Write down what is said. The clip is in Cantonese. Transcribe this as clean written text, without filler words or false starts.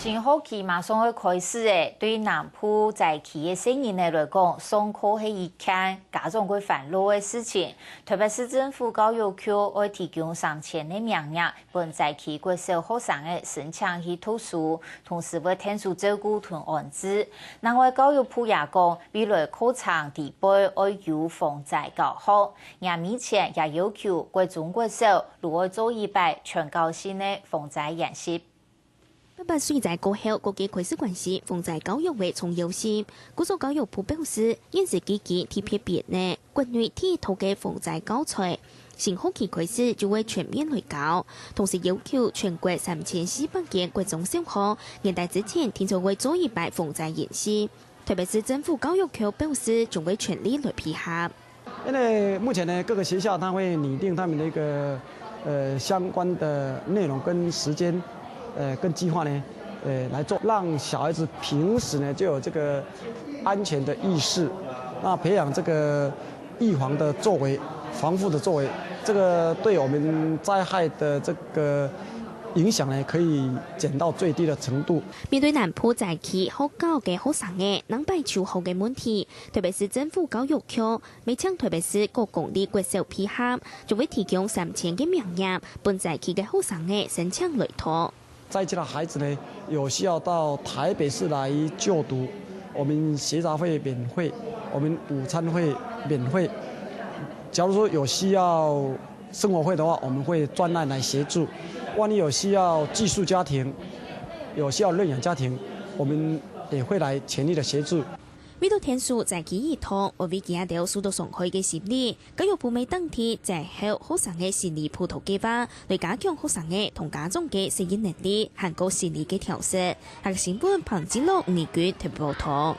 新学期马上会开始诶，对于南部在企的生人来讲，上课是一件家长会烦恼的事情。特别是政府教育局会提供3000的名额，本在企国小学生的申请去读书，同时会天数照顾同安置。另外，教育部也讲，未来课程地备会由防灾教学，也目前也要求各中国小如何做一摆全校性的防灾演习。8岁在过後，國際開始關係防災教育為重要性。古所教育部表示，現時積極貼貼別呢國內第一套嘅防災教材，新學期開始就會全面來教。同時要求全國3400間國中小學年底之前提早會做一擺防災演習。特別是政府教育局表示，將會全力來配合。因為目前呢，各個學校它會擬定他們的一個相關的內容跟時間。跟計劃呢，來做，讓小孩子平時呢就有這個安全的意識，那培養這個預防的作為、防護的作為，這個對我們災害的這個影響呢，可以減到最低的程度。面對南部在企學教嘅學生嘅能擺求學嘅問題，特別是政府教育局，每槍特別是各公立國小配合，就會提供3000嘅名額，本在企嘅學生嘅申請來讀。在籍的孩子呢，有需要到台北市來就讀，我們學雜費免費，我們午餐會免費。假如說有需要生活費的話，我們會專案來協助。萬一有需要寄宿家庭，有需要認養家庭，我們也會來全力的協助。每到天數在企兒童，我為見到受到傷害嘅心理，教育部每當天在校學生嘅心理輔導計劃，來加強學生嘅同家長嘅適應能力，涵蓋心理嘅調適。下個新聞彭子樂2月特報道。